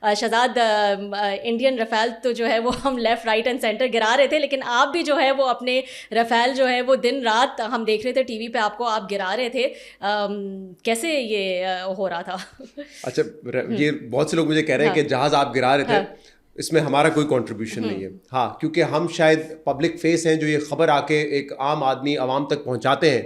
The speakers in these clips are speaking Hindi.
शहजाद, इंडियन रफ़ेल तो जो है वो हम लेफ़्ट राइट एंड सेंटर गिरा रहे थे, लेकिन आप भी जो है वो अपने रफ़ेल जो है वो दिन रात हम देख रहे थे टीवी पे, आपको आप गिरा रहे थे। कैसे ये हो रहा था? अच्छा, हुँ, ये बहुत से लोग मुझे कह रहे हैं हाँ, कि जहाज़ आप गिरा रहे थे, हाँ, इसमें हमारा कोई कंट्रीब्यूशन हुँ, नहीं है। हाँ, क्योंकि हम शायद पब्लिक फेस हैं जो ये खबर आके एक आम आदमी आवाम तक पहुंचाते हैं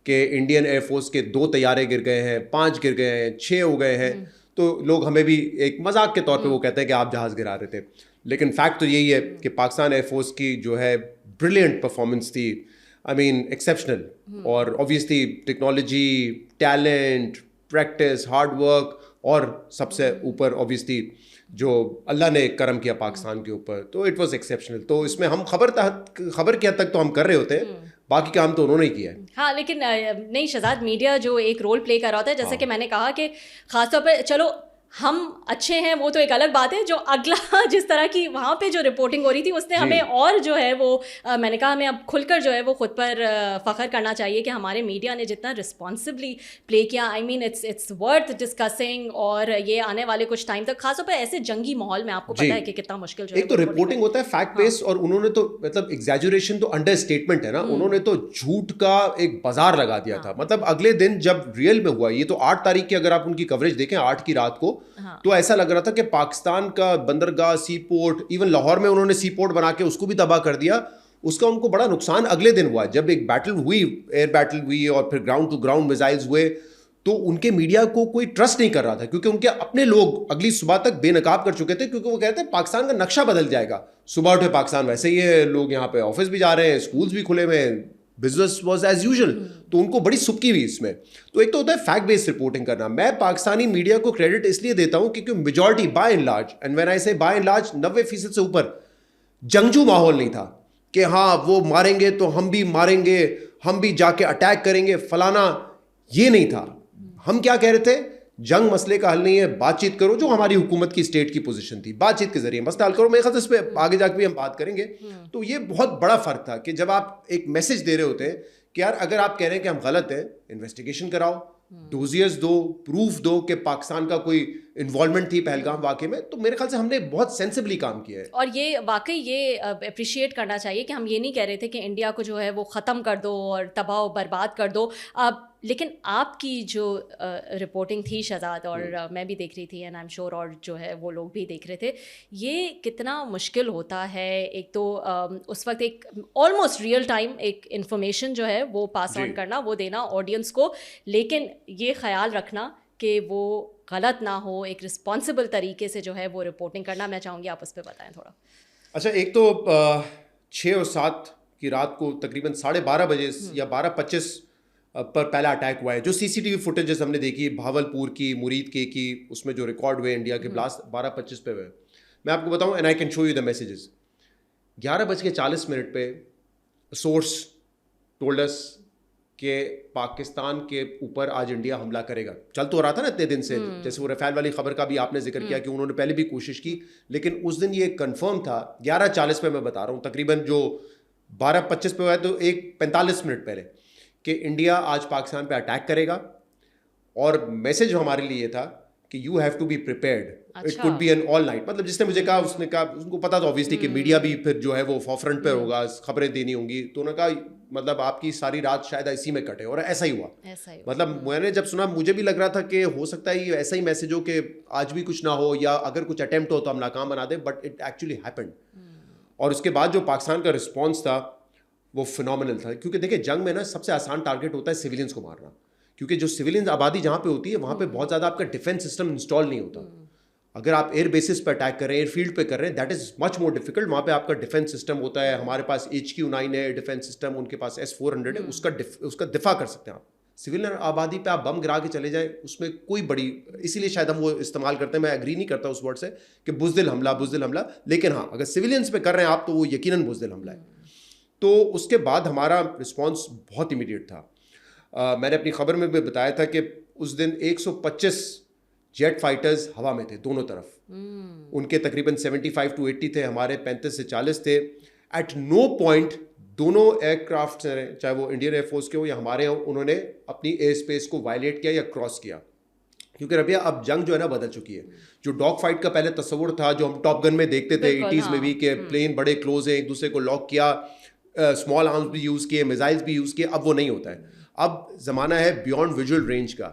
कि इंडियन एयरफोर्स के 2 तैयारे गिर गए हैं, 5 गिर गए हैं, 6 हो गए हैं। हुँ, तो लोग हमें भी एक मजाक के तौर पे हुँ, वो कहते हैं कि आप जहाज़ गिरा रहे थे। लेकिन फैक्ट तो यही है हुँ, कि पाकिस्तान एयरफोर्स की जो है ब्रिलियंट परफॉर्मेंस थी, आई मीन एक्सेप्शनल। हुँ, और obviously technology, talent, practice, hard work और सबसे ऊपर ऑब्वियसली जो अल्लाह ने करम किया हुँ, पाकिस्तान के ऊपर, तो इट वाज एक्सेप्शनल। तो इसमें हम खबर की हद तक तो हम कर रहे होते हैं, हुँ। बाकी काम तो उन्होंने ही किया है। हाँ, लेकिन नहीं, शहज़ाद, मीडिया जो एक रोल प्ले कर रहा होता है, जैसे कि हाँ मैंने कहा कि ख़ास तौर पे चलो हम अच्छे हैं, वो तो एक अलग बात है। जो अगला जिस तरह की वहाँ पे जो रिपोर्टिंग हो रही थी, उसने जी। हमें और जो है वो मैंने कहा हमें अब खुलकर जो है वो खुद पर फ़ख्र करना चाहिए कि हमारे मीडिया ने जितना रिस्पॉन्सिबली प्ले किया। I mean it's worth discussing. और ये आने वाले कुछ टाइम तक, ख़ास तौर पे ऐसे जंगी माहौल में, आपको जी, पता है कि कितना मुश्किल जो है एक वो तो रिपोर्टिंग रिपोर्टिंग करना। होता है फैक्ट हाँ। बेस्ड, और उन्होंने तो मतलब एग्जैजुरेशन तो अंडर स्टेटमेंट है ना, हुँ, उन्होंने तो झूठ का एक बाजार लगा दिया था। हाँ, मतलब अगले दिन जब रियल में हुआ ये, तो 8 तारीख की अगर आप उनकी कवरेज देखें, 8 की रात को, हाँ, तो ऐसा लग रहा था कि पाकिस्तान का बंदरगाह, सी पोर्ट, इवन लाहौर में उन्होंने सी पोर्ट बना के उसको भी तबाह कर दिया। उसका उनको बड़ा नुकसान अगले दिन हुआ जब एक बैटल हुई, एयर बैटल हुई और फिर ग्राउंड टू ग्राउंड मिसाइल्स हुए। तो उनके मीडिया को कोई ट्रस्ट नहीं कर रहा था, क्योंकि उनके अपने लोग अगली सुबह तक बेनकाब कर चुके थे, क्योंकि वो कहते हैं पाकिस्तान का नक्शा बदल जाएगा। सुबह उठे पाकिस्तान वैसे ही है, लोग यहाँ पे ऑफिस भी जा रहे हैं, स्कूल्स भी खुले हुए हैं, बिजनेस वाज एज यूजुअल। हुँ, तो उनको बड़ी सुबकी हुई इसमें। तो एक तो होता है फैक्ट बेस्ड रिपोर्टिंग करना। मैं पाकिस्तानी मीडिया को क्रेडिट इसलिए देता हूं क्योंकि majority by and large, and when I say by and large, 90% से ऊपर जंगजू माहौल नहीं था कि हाँ वो मारेंगे तो हम भी मारेंगे, हम भी जाके अटैक करेंगे फलाना। ये नहीं था। हम क्या कह रहे थे, जंग मसले का हल नहीं है, बातचीत करो, जो हमारी हुकूमत की स्टेट की पोजीशन थी, बातचीत के जरिए मसला हल करो। मेरे ख्याल से इस पर आगे जाकर भी हम बात करेंगे। हुँ, तो ये बहुत बड़ा फर्क था कि जब आप एक मैसेज दे रहे होते हैं कि यार अगर आप कह रहे हैं कि हम गलत हैं, इन्वेस्टिगेशन कराओ, हुँ, डोजियर्स दो, प्रूफ दो कि पाकिस्तान का कोई इन्वॉल्वमेंट थी पहलगाम हुँ। वाकये में। तो मेरे ख्याल से हमने बहुत सेंसिबली काम किया है। और ये वाक़ई ये एप्रिशिएट करना चाहिए कि हम ये नहीं कह रहे थे कि इंडिया को जो है वो ख़त्म कर दो और तबाह व बर्बाद कर दो। लेकिन आपकी जो रिपोर्टिंग थी शहज़ाद, और हम्म, मैं भी देख रही थी एंड आई एम श्योर और जो है वो लोग भी देख रहे थे, ये कितना मुश्किल होता है। एक तो उस वक़्त एक ऑलमोस्ट रियल टाइम एक इन्फॉर्मेशन जो है वो पास जी। ऑन करना, वो देना ऑडियंस को, लेकिन ये ख़्याल रखना कि वो गलत ना हो, एक रिस्पॉन्सिबल तरीके से जो है वो रिपोर्टिंग करना। मैं चाहूँगी आप उस पे बताएं थोड़ा। अच्छा, एक तो 6 और 7 की रात को तकरीबन 12:30 बजे हुँ, या 12:25 पर पहला अटैक हुआ है। जो सीसीटीवी फुटेजेस हमने देखी भावलपुर की, मुरीद के की, उसमें जो रिकॉर्ड हुए इंडिया के हुँ, ब्लास्ट 12:25 पे हुए। मैं आपको बताऊं, and I can show you the messages. 11:40 पे सोर्स टोल्ड अस कि पाकिस्तान के ऊपर आज इंडिया हमला करेगा। चल तो रहा था ना इतने दिन से, हुँ, जैसे वो रफेल वाली खबर का भी आपने जिक्र किया हुँ, कि उन्होंने पहले भी कोशिश की, लेकिन उस दिन ये कंफर्म था। 11:40 पे मैं बता रहा हूँ, तकरीबन जो 12:25 पे हुआ है, तो एक 45 मिनट पहले, कि इंडिया आज पाकिस्तान पे अटैक करेगा। और मैसेज हमारे लिए था कि you have to be prepared, it अच्छा। Could be an all night. मतलब जिसने मुझे कहा, उसने कहा, उनको पता था ऑब्वियसली कि मीडिया भी हुँ, फिर जो है वो फॉरफ्रंट पे हुँ, होगा, खबरें देनी होंगी। तो उन्होंने कहा मतलब आपकी सारी रात शायद इसी में कटे, और ऐसा ही हुआ। ऐसा ही हुआ। मतलब मैंने जब सुना, मुझे भी लग रहा था कि हो सकता है ये ऐसा ही मैसेज हो कि आज भी कुछ ना हो, या अगर कुछ अटेम्प्ट हो तो हम नाकाम बना दें, बट इट एक्चुअली हैपेंड। हुँ, और उसके बाद जो पाकिस्तान का रिस्पॉन्स था वो फिनोमिनल था। क्योंकि देखिए, जंग में ना सबसे आसान टारगेट होता है सिविलियंस को मारना, क्योंकि जो सिविलियंस आबादी जहाँ पे होती है वहाँ पे बहुत ज़्यादा आपका डिफेंस सिस्टम इंस्टॉल नहीं होता। हुँ, अगर आप एयर बेसिस पे अटैक कर रहे हैं, एयर फील्ड पे कर रहे हैं, that is much more difficult. वहाँ पे आपका डिफेंस सिस्टम होता है। हमारे पास HQ-9 है डिफेंस सिस्टम, उनके पास S-400 है, हुँ, उसका दिफा कर सकते हैं आप। सिविलियन आबादी पे आप बम गिरा के चले जाए, उसमें कोई बड़ी, इसीलिए शायद हम वो इस्तेमाल करते हैं। मैं एग्री नहीं करता उस वर्ड से कि बुज़दिल हमला, बुज़दिल हमला। लेकिन हाँ, अगर सिविलियंस पे कर रहे हैं आप, तो वो यकीनन बुज़दिल हमला है। हुँ, तो उसके बाद हमारा रिस्पॉन्स बहुत इमीडिएट था। मैंने अपनी खबर में भी बताया था कि उस दिन 125 जेट फाइटर्स हवा में थे दोनों तरफ। हुँ, उनके तकरीबन 75 to 80 थे, हमारे 35 से 40 थे। एट नो पॉइंट दोनों एयरक्राफ्ट, चाहे वो इंडियन एयरफोर्स के हो या हमारे हो, उन्होंने अपनी एयर स्पेस को वायलेट किया या क्रॉस किया। क्योंकि रबिया अब जंग जो है ना बदल चुकी है। जो डॉग फाइट का पहले तस्वुर था जो हम टॉप गन में देखते थे 80s में भी, कि प्लेन बड़े क्लोज है, एक दूसरे को लॉक किया, स्मॉल आर्म्स भी यूज़ किए, मिसाइल्स भी यूज़ किए, अब वो नहीं होता है। अब ज़माना है बियॉन्ड विजुअल रेंज का,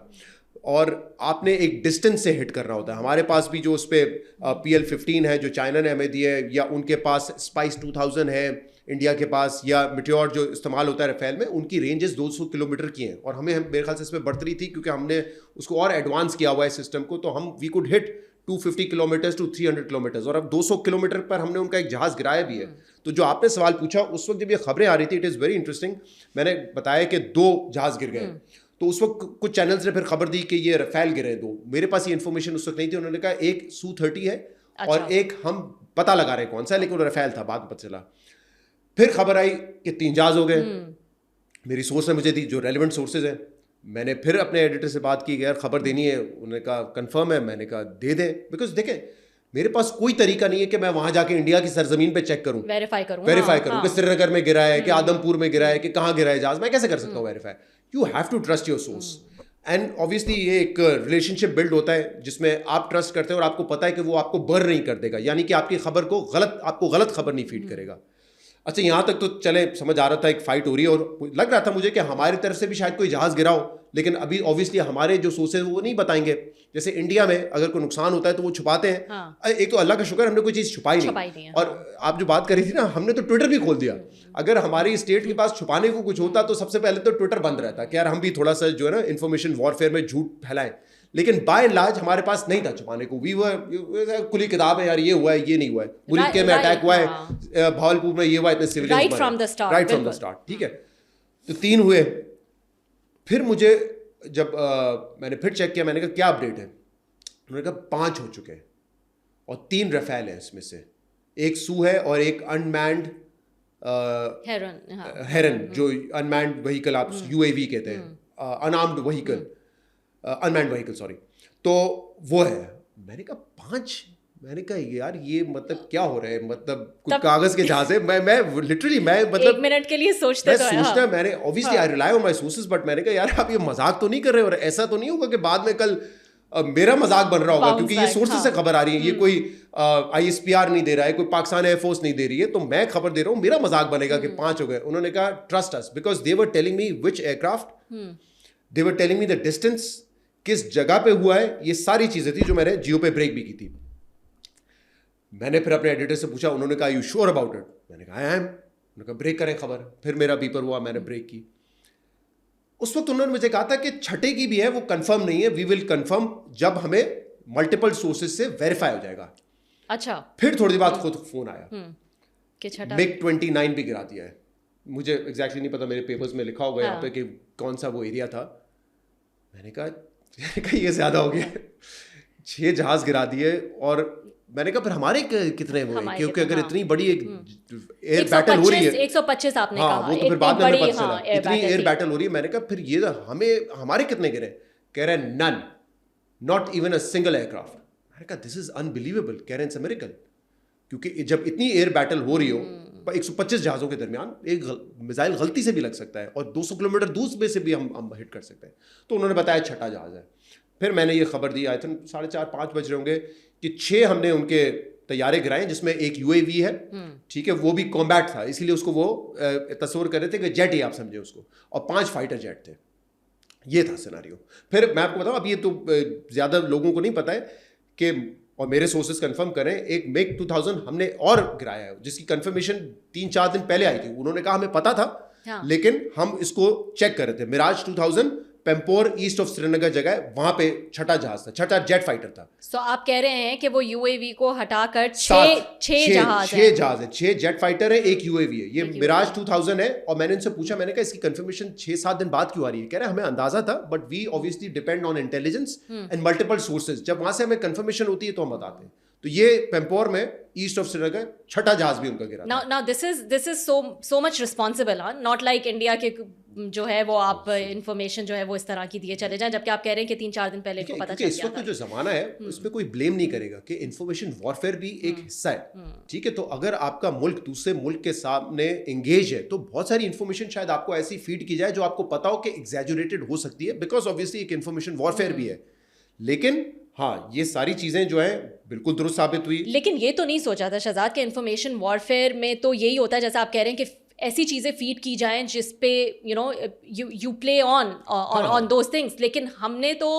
और आपने एक डिस्टेंस से हिट करना होता है। हमारे पास भी जो उस पर PL-15 है जो चाइना ने हमें दी है, या उनके पास स्पाइस 2000 है इंडिया के पास, या मिट्योर जो इस्तेमाल होता है रफेल में, उनकी रेंजेस 200 किलोमीटर की हैं, और हमें मेरे ख्याल से इसमें बढ़ती थी क्योंकि हमने उसको और एडवांस किया हुआ है सिस्टम को, तो हम we could hit 250 kilometres to 300 kilometres, और अब 200 किलोमीटर पर हमने उनका एक जहाज़ गिराया भी है। तो जो आपने सवाल पूछा, उस वक्त जब ये खबरें आ रही थी, इट इज़ वेरी इंटरेस्टिंग, मैंने बताया कि 2 जहाज़ गिर गए, तो उस वक्त कुछ चैनल्स ने फिर खबर दी कि ये रफेल गिरे 2। मेरे पास ये इन्फॉर्मेशन उस वक्त नहीं थी। उन्होंने कहा एक Su-30 है और एक हम पता लगा रहे कौन सा है, लेकिन वो रफेल था, बाद में पता चला। फिर खबर आई कि 3 जहाज हो गए। मेरी सोर्स ने मुझे दी, जो रेलिवेंट सोर्सेज हैं। मैंने फिर अपने एडिटर से बात की कि यार खबर देनी है, उन्होंने कहा कंफर्म है, मैंने कहा दे दें, बिकॉज देखें मेरे पास कोई तरीका नहीं है कि मैं वहां जाके इंडिया की सरजमीन पे चेक करूं, वेरीफाई करूं कि श्रीनगर में गिरा है, कि आदमपुर में गिरा है, कि कहाँ गिरा है जहाज, मैं कैसे कर सकता हूँ verify? You have to trust your source, and obviously ये एक रिलेशनशिप बिल्ड होता है जिसमें आप ट्रस्ट करते हैं और आपको पता है कि वो आपको बर नहीं कर देगा, यानी कि आपकी खबर को आपको गलत खबर नहीं फीड करेगा। अच्छा, यहाँ तक तो चले, समझ आ रहा था एक फाइट हो रही है, और लग रहा था मुझे कि हमारी तरफ से भी शायद कोई जहाज गिरा हो, लेकिन अभी ऑब्वियसली हमारे जो सोर्सेज वो नहीं बताएंगे। जैसे इंडिया में अगर कोई नुकसान होता है तो वो छुपाते हैं। हाँ। एक तो अल्लाह का शुक्र हमने कोई चीज़ छुपाई नहीं है। और आप जो बात कर रही थी ना, हमने तो ट्विटर भी खोल दिया। अगर हमारी स्टेट के पास छुपाने को कुछ होता तो सबसे पहले तो ट्विटर बंद रहता कि यार हम भी थोड़ा सा जो है ना इन्फॉर्मेशन वॉरफेयर में झूठ फैलाएं, लेकिन बाय एंड लार्ज हमारे पास नहीं था छुपाने को। खुली किताब है यार, ये हुआ है, ये नहीं हुआ है, मुरीद में अटैक हुआ है, भावलपुर में ये हुआ, इतने civilians right from the start. ठीक है, तो 3 हुए। फिर मुझे जब मैंने फिर चेक किया, मैंने कहा क्या अपडेट है? उन्होंने कहा 5 हो चुके हैं और 3 रफेल है, इसमें से एक सू है और एक अनमैन्ड हेरन, जो अनमैन्ड व्हीकल आप UAV कहते हैं, unarmoured vehicle, unmanned vehicle sorry, तो वो है। मैंने कहा 5? मैंने कहा यार ये मतलब क्या हो रहा है, मतलब कुछ कागज के जहाज है। मैं लिटरली मतलब 1 मिनट के लिए सोचता मैंने obviously I rely on my sources, but मैंने कहा यार आप ये मजाक तो नहीं कर रहे हो, और ऐसा तो नहीं होगा कि बाद में कल मेरा मजाक बन रहा होगा, क्योंकि ये सोर्सेज से खबर आ रही है, ये कोई ISPR नहीं दे रहा है, कोई पाकिस्तान एयरफोर्स नहीं दे रही है, तो मैं खबर दे रहा हूँ, मेरा मजाक बनेगा कि 5 हो गए। उन्होंने कहा trust us, because they were telling me which aircraft, they were telling me the distance, किस जगह पे हुआ है, ये सारी चीजें थी जो मैंने जियो पे ब्रेक भी की थी। मैंने फिर अपने एडिटर से पूछा, उन्होंने कहा यू श्योर अबाउट इट? मैंने कहा आई एम। उन्होंने कहा ब्रेक करें खबर। फिर मेरा बीपर हुआ, मैंने ब्रेक की। उस वक्त उन्होंने मुझे कहा था कि छठे की भी है, वो कंफर्म नहीं है, वी विल कंफर्म जब हमें मल्टीपल सोर्सेज से वेरीफाई हो जाएगा। अच्छा। फिर थोड़ी देर बाद खुद फोन आया कि छठा MiG-29 भी गिरा दिया है। मुझे एग्जैक्टली नहीं पता, मेरे पेपर्स में लिखा होगा यहाँ पे कि कौन सा वो एरिया था। मैंने कहा ये ज्यादा हो गया, 6 जहाज गिरा दिए। और मैंने कहा फिर हमारे कितने वो हैं, क्योंकि अगर इतनी बड़ी एक एयर बैटल हो रही है, 125 आपने कहा, वो तो फिर बाद में हमें पता चला इतनी एयर बैटल हो रही है। मैंने कहा फिर ये हमारे कितने गिरे? कह रहे हैं none, not even a single aircraft. मैंने कहा दिस इज अनबिलीवेबल। कह रहे हैं इट्स अ मिरेकल, क्योंकि जब इतनी एयर बैटल हो रही हो 125 जहाज़ों के दरमियान, एक मिसाइल गलती से भी लग सकता है और 200 किलोमीटर दूर में से भी हम हिट कर सकते हैं। तो उन्होंने बताया छठा जहाज़ है। फिर मैंने ये खबर दी, आई थिंक 4:30-5 बज रहे होंगे, कि 6 हमने उनके तैयारे गिराए, जिसमें एक UAV है, ठीक है, वो भी कॉम्बैट था, इसीलिए उसको वो तस्वीर कर रहे थे कि जेट ही आप समझे उसको, और 5 फाइटर जेट थे। ये था सिनारियो। फिर मैं आपको बताऊं, अब ये तो ज़्यादा लोगों को नहीं पता है कि, और मेरे सोर्सेज कंफर्म करें, एक MiG-2000 हमने और गिराया है, जिसकी कंफर्मेशन 3-4 दिन पहले आई थी। उन्होंने कहा हमें पता था, हाँ। लेकिन हम इसको चेक कर रहे थे। मिराज 2000 पेम्पोर ईस्ट ऑफ श्रीनगर जगह है, वहां पे छठा जहाज था, छठा जेट फाइटर था। तो आप कह रहे हैं कि वो UAV को हटाकर 6 जहाज है, 6 जेट फाइटर है, एक UAV है। ये मिराज 2000 है। और मैंने इनसे पूछा, मैंने कहा इसकी कंफर्मेशन 6-7 दिन बाद क्यों आ रही है? कह रहे हैं हमें अंदाजा था, but we obviously depend on intelligence and multiple sources. जब वहां से हमें कंफर्मेशन होती है तो हम बताते हैं। तो ये पेम्पोर में ईस्ट ऑफ श्रीनगर छठा जहाज भी उनका गिरा। Now this is so much responsible, not like India के जो है वो आप इंफॉर्मेशन जो है वो इस तरह की दिए चले जाएं, जबकि आप कह रहे हैं कि 3-4 दिन पहले को पता चल गया। इस वक्त जो जमाना है उसमें कोई ब्लेम नहीं करेगा कि इंफॉर्मेशन वॉरफेयर भी एक हिस्सा है, ठीक है। तो अगर आपका मुल्क दूसरे मुल्क के सामने एंगेज है, तो बहुत सारी इंफॉर्मेशन शायद आपको ऐसी फीड की जाए जो आपको पता हो कि एग्जैजुरेटेड हो सकती है, बिकॉज ऑब्वियसली एक इंफॉर्मेशन वॉरफेयर भी है। लेकिन हाँ, ये सारी चीजें जो है बिल्कुल दुरुस्त साबित हुई। लेकिन ये तो नहीं सोचा था शहजाद के इन्फॉर्मेशन वॉरफेयर में तो यही होता है, जैसा आप कह रहे हैं कि ऐसी चीज़ें फीड की जाएं जिस पे you play on those things. लेकिन हमने तो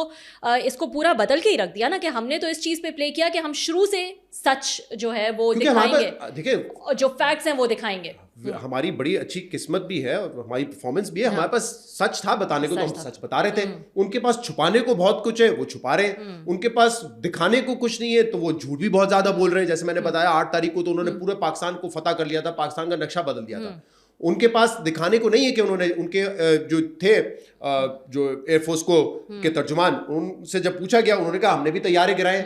इसको पूरा बदल के ही रख दिया ना, कि हमने तो इस चीज़ पे प्ले किया कि हम शुरू से सच जो है वो दिखाएंगे, देखिए और जो फैक्ट्स हैं वो दिखाएंगे। हमारी बड़ी अच्छी किस्मत भी है और हमारी परफॉर्मेंस भी है, हमारे पास सच था बताने को, तो हम सच बता रहे थे। उनके पास छुपाने को बहुत कुछ है, वो छुपा रहे हैं। उनके पास दिखाने को कुछ नहीं है, तो वो झूठ भी बहुत ज्यादा बोल रहे हैं। जैसे मैंने बताया 8 तारीख को तो उन्होंने पूरे पाकिस्तान को फतह कर लिया था, पाकिस्तान का नक्शा बदल दिया था। उनके पास दिखाने को नहीं है कि उन्होंने, उनके जो थे जो एयरफोर्स को के तर्जुमान, उनसे जब पूछा गया उन्होंने कहा हमने भी तैयारे गिराए,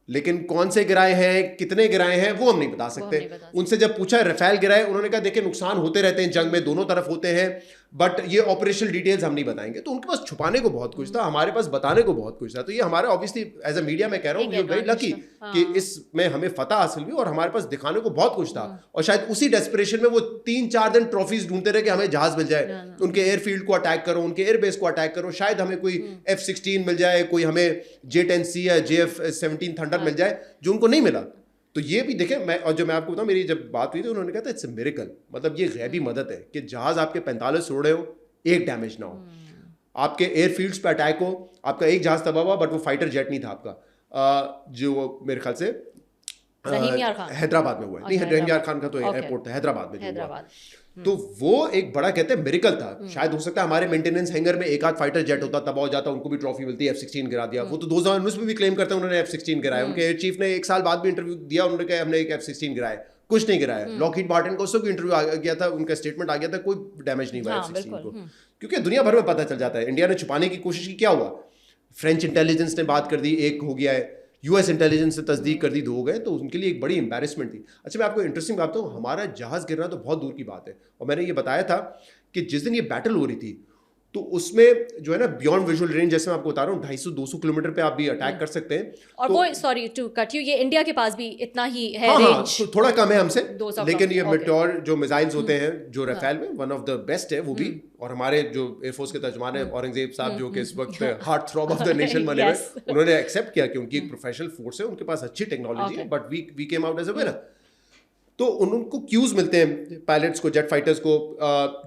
लेकिन कौन से गिराए हैं, कितने गिराए हैं, वो हम नहीं बता सकते। उनसे जब पूछा रफेल गिराए, उन्होंने कहा देखिए नुकसान होते रहते हैं जंग में, दोनों तरफ होते हैं, बट ये ऑपरेशनल डिटेल्स हम नहीं बताएंगे। तो उनके पास छुपाने को बहुत कुछ था, हमारे पास बताने को बहुत कुछ था। तो ये हमारा ऑब्वियसली एज अ मीडिया मैं कह रहा हूँ, वी आर वेरी लकी कि इसमें हमें फतह हासिल हुई और हमारे पास दिखाने को बहुत कुछ था। और शायद उसी डेस्परेशन में वो 3-4 दिन ट्रॉफीज ढूंढते रहे कि हमें जहाज मिल जाए, उनके एयरफील्ड को अटैक करो, उनके एयरबेस को अटैक करो, शायद हमें कोई F-16 मिल जाए, कोई हमें J-10C या JF-17 थंडर मिल जाए, जो उनको नहीं मिला। तो ये भी देखें, मैं आपको बताऊं, मेरी जब बात हुई थी उन्होंने कहा था इट्स अ मिरेकल, मतलब ये गैबी मदद है कि जहाज आपके 45 उड़े हो, एक डैमेज ना हो, आपके एयरफील्ड्स पे अटैक हो, आपका एक जहाज तबाह हुआ, बट वो फाइटर जेट नहीं था आपका, जो मेरे ख्याल से हैदराबाद में हुआ है, नहीं रहीम यार खान का तो एयरपोर्ट था हैदराबाद में जो हुआ, तो वो एक बड़ा कहते हैं मिरेकल था। शायद हो सकता है हमारे मेंटेनेंस हैंगर में एक आध फाइटर जेट होता, तबाह हो जाता, उनको भी ट्रॉफी मिलती, F-16 गिरा दिया। वो तो 2019 में भी क्लेम करते हैं उन्होंने F-16 गिराया। उनके एयर चीफ ने 1 साल बाद भी इंटरव्यू दिया, उन्होंने कहा हमने एक F-16 गिराया, कुछ नहीं गिराया। लॉकहीड मार्टिन का उससे भी इंटरव्यू आ गया था, उनका स्टेटमेंट आ गया था, कोई डैमेज नहीं हुआ F-16 को, क्योंकि दुनिया भर में पता चल जाता है। इंडिया ने छुपाने की कोशिश की, क्या हुआ, फ्रेंच इंटेलिजेंस ने बात कर दी, एक हो गया है, US इंटेलिजेंस से तस्दीक कर दी, 2 हो गए, तो उनके लिए एक बड़ी एम्बैरेसमेंट थी। अच्छा, मैं आपको इंटरेस्टिंग बात बताऊं, हमारा जहाज गिरना तो बहुत दूर की बात है, और मैंने ये बताया था कि जिस दिन ये बैटल हो रही थी तो उसमें जो है ना बियॉन्ड विजुअल रेंज, जैसे मैं आपको बता रहा हूँ 250-200 किलोमीटर पे आप भी अटैक कर सकते हैं। और वो सॉरी टू कट यू, ये इंडिया के पास भी इतना ही है रेंज। हाँ, तो थोड़ा कम है हमसे, लेकिन ये मेटेओर जो मिसाइल्स होते हैं जो रफेल में वन ऑफ द बेस्ट है वो भी। और हमारे जो एयरफोर्स के तर्जुमान है औरंगजेब साहब, जो कि इस वक्त heart throb of the nation बने हुए, उन्होंने एक्सेप्ट किया कि उनकी एक प्रोफेशनल फोर्स है, उनके पास अच्छी टेक्नोलॉजी है, but we came out as a winner. तो उनको क्यूज मिलते हैं पायलट्स को, जेट फाइटर्स को,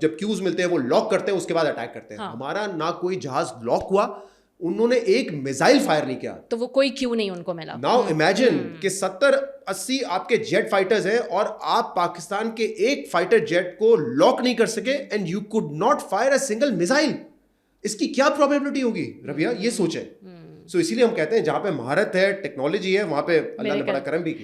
जब क्यूज मिलते हैं वो लॉक करते हैं, उसके बाद अटैक करते हैं। हमारा ना कोई जहाज लॉक हुआ, उन्होंने एक मिसाइल फायर नहीं किया, तो वो कोई क्यू नहीं उनको मिला। नाउ इमेजिन कि 70-80 आपके जेट फाइटर्स हैं और आप पाकिस्तान के एक फाइटर जेट को लॉक नहीं कर सके, and you could not fire a single missile. इसकी क्या प्रोबेबिलिटी होगी रबिया, ये सोचें। सो इसीलिए हम कहते हैं जहां पे महारत है, टेक्नोलॉजी है, वहां पे अल्लाह ने बड़ा करम भी किया।